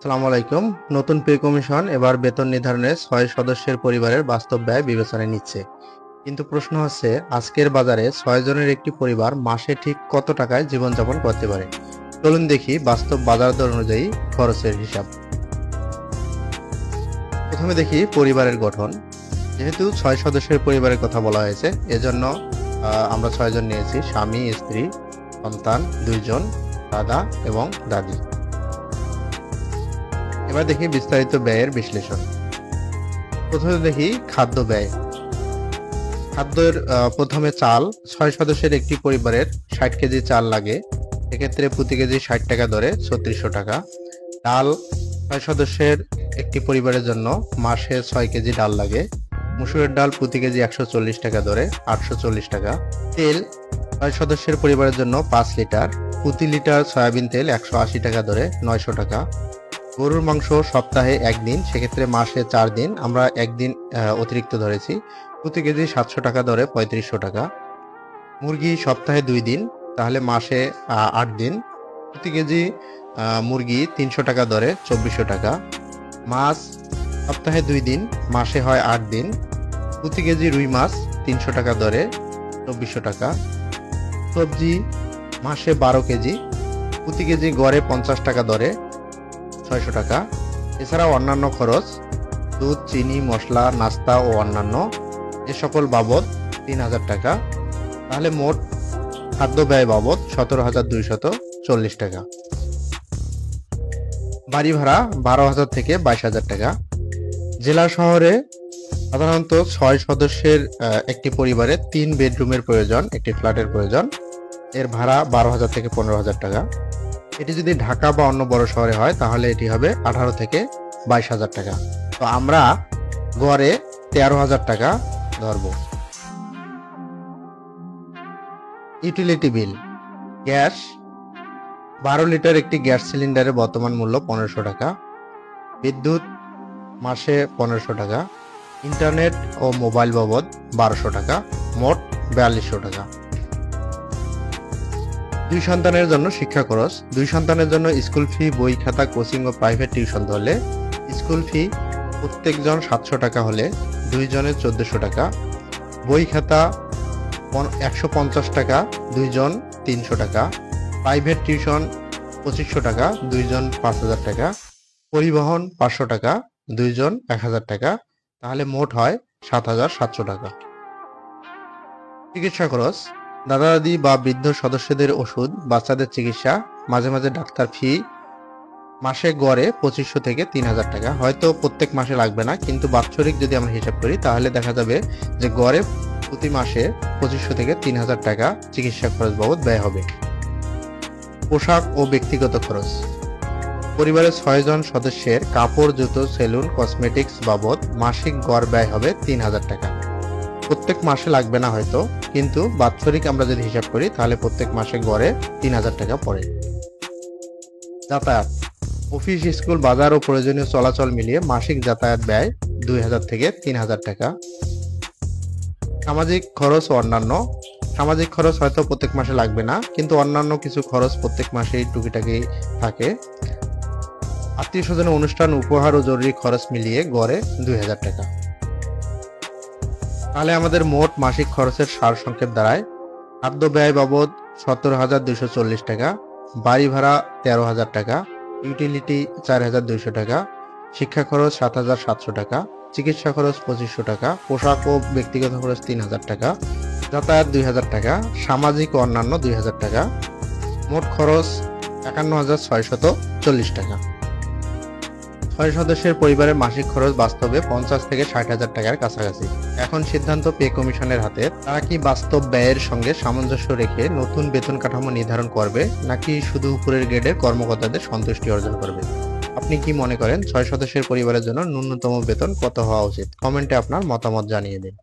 আসসালামু আলাইকুম। নতুন পে কমিশন এবার বেতন নির্ধারণে ৬ সদস্যের পরিবারের বাস্তব ব্যয় বিবেচনায় নিচ্ছে। কিন্তু প্রশ্ন হচ্ছে, আজকের বাজারে ৬ জনের একটি পরিবার মাসে ঠিক কত টাকায় জীবনযাপন করতে পারে? চলুন দেখি বাস্তব বাজার দর অনুযায়ী খরচের হিসাব। প্রথমে দেখি পরিবারের গঠন। যেহেতু ৬ সদস্যের পরিবারের কথা বলা হয়েছে, এজন্য আমরা ৬ জন নিয়েছি: স্বামী, স্ত্রী, সন্তান ২ জন, দাদা এবং দাদি। এবার দেখি বিস্তারিত ব্যয়ের বিশ্লেষণ। প্রথমে দেখি খাদ্য ব্যয়। খাদ্যের প্রথমে চাল। ৬ সদস্যের একটি পরিবারের ৬০ কেজি চাল লাগে, এক্ষেত্রে প্রতি কেজি ৬০ টাকা দরে ৩৬০০ টাকা। ডাল, ৬ সদস্যের একটি পরিবারের জন্য মাসে ৬ কেজি ডাল লাগে, মসুরের ডাল প্রতি কেজি ১৪০ টাকা দরে ৮৪০ টাকা। তেল, ৬ সদস্যের পরিবারের জন্য ৫ লিটার, প্রতি লিটার সয়াবিন তেল ১৮০ টাকা দরে ৯০০ টাকা। গরুর মাংস সপ্তাহে একদিন, সেক্ষেত্রে মাসে ৪ দিন, আমরা একদিন অতিরিক্ত ধরেছি, প্রতি কেজি ৭০০ টাকা দরে ৩৫০০ টাকা। মুরগি সপ্তাহে ২ দিন, তাহলে মাসে ৮ দিন, প্রতি কেজি মুরগি ৩০০ টাকা দরে ২৪০০ টাকা। মাছ সপ্তাহে ২ দিন, মাসে হয় ৮ দিন, প্রতি কেজি রুই মাছ ৩০০ টাকা দরে ২৪০০ টাকা। সবজি মাসে ১২ কেজি, প্রতি কেজি গড়ে ৫০ টাকা দরে ৬০০ টাকা। এছাড়াও অন্যান্য খরচ, দুধ, চিনি, মশলা, নাস্তা ও অন্যান্য, এ সকল বাবদ ৩০০০ টাকা। তাহলে মোট খাদ্য ব্যয় বাবদ ১৭,২৪০ টাকা। বাড়ি ভাড়া ১২,০০০ থেকে ২২,০০০ টাকা। জেলা শহরে সাধারণত ৬ সদস্যের একটি পরিবারে ৩ বেডরুমের প্রয়োজন, একটি ফ্ল্যাটের প্রয়োজন, এর ভাড়া ১২,০০০ থেকে ১৫,০০০ টাকা। এটি যদি ঢাকা বা অন্য বড় শহরে হয় তাহলে এটি হবে ১৮ থেকে ২২,০০০ টাকা। তো আমরা গড়ে ১৩,০০০ টাকা ধরব। Utility bill. গ্যাস, ১২ লিটার একটি গ্যাস সিলিন্ডারের বর্তমান মূল্য ১৫০০ টাকা। বিদ্যুৎ মাসে ১৫০০ টাকা। ইন্টারনেট ও মোবাইল বাবদ ১২০০ টাকা, মোট ৪২০০ টাকা। ২ সন্তানের জন্য শিক্ষা খরচ। ২ সন্তানের জন্য স্কুল ফি, বই খাতা, কোচিং ও প্রাইভেট টিউশন ধরলে স্কুল ফি প্রত্যেকজন ৭০০ টাকা হলে ২ জনের ১৪০০ টাকা। বই খাতা ১৫০ টাকা, ২ জন ৩০০ টাকা। প্রাইভেট টিউশন ২৫০০ টাকা, ২ জন ৫০০০ টাকা। পরিবহন ৫০০ টাকা, ২ জন ১০০০ টাকা। তাহলে মোট হয় ৭৭০০ টাকা। চিকিৎসা খরচ। দাদা দাদি বা বৃদ্ধ সদস্যদের ওষুধ, বাচ্চাদের চিকিৎসা, মাঝে মাঝে ডাক্তার ফি, মাসে গড়ে ২৫০০ থেকে ৩০০০ টাকা। হয়তো প্রত্যেক মাসে লাগবে না, কিন্তু বাৎসরিক যদি আমরা হিসাব করি তাহলে দেখা যাবে যে গড়ে প্রতি মাসে ২৫০০ থেকে ৩০০০ টাকা চিকিৎসা খরচ বাবদ ব্যয় হবে। পোশাক ও ব্যক্তিগত খরচ। পরিবারের ৬ জন সদস্যের কাপড়, জুতো, সেলুন, কসমেটিক্স বাবদ মাসিক গড় ব্যয় হবে ৩০০০ টাকা। প্রত্যেক মাসে লাগবে না হয়তো, কিন্তু বাৎসরিক আমরা যদি হিসাব করি তাহলে প্রত্যেক মাসে গড়ে ৩০০০ টাকা পড়ে। যাতায়াত। অফিস, স্কুল, বাজার ও প্রয়োজনীয় চলাচল মিলিয়ে মাসিক যাতায়াত ব্যয় ২০০০ থেকে ৩০০০ টাকা। সামাজিক খরচ ও অন্যান্য। সামাজিক খরচ হয়তো প্রত্যেক মাসে লাগবে না, কিন্তু অন্যান্য কিছু খরচ প্রত্যেক মাসেই টুকিটাকি থাকে। আত্মীয় স্বজনের অনুষ্ঠান, উপহার ও জরুরি খরচ মিলিয়ে গড়ে ২০০০ টাকা। তাহলে আমাদের মোট মাসিক খরচের সারসংক্ষেপ দাঁড়ায়: খাদ্য ব্যয় বাবদ ১৭,২৪০ টাকা, বাড়ি ভাড়া ১৩,০০০ টাকা, ইউটিলিটি ৪,২০০ টাকা, শিক্ষা খরচ ৭,৭০০ টাকা, চিকিৎসা খরচ ২৫০০ টাকা, পোশাক ও ব্যক্তিগত খরচ ৩০০০ টাকা, যাতায়াত ২০০০ টাকা, সামাজিক ও অন্যান্য ২০০০ টাকা। মোট খরচ ৫১,৬৪০ টাকা। ৬ সদস্যের পরিবারের মাসিক খরচ বাস্তবে ৫০ থেকে ৬০,০০০ টাকার কাছাকাছি। এখন সিদ্ধান্ত পে কমিশনের হাতে। তারা কি বাস্তব ব্যয়ের সঙ্গে সামঞ্জস্য রেখে নতুন বেতন কাঠামো নির্ধারণ করবে, নাকি শুধু উপরের গ্রেডের কর্মকর্তাদের সন্তুষ্টি অর্জন করবে? আপনি কি মনে করেন ৬ সদস্যের পরিবারের জন্য ন্যূনতম বেতন কত হওয়া উচিত? কমেন্টে আপনার মতামত জানিয়ে দিন।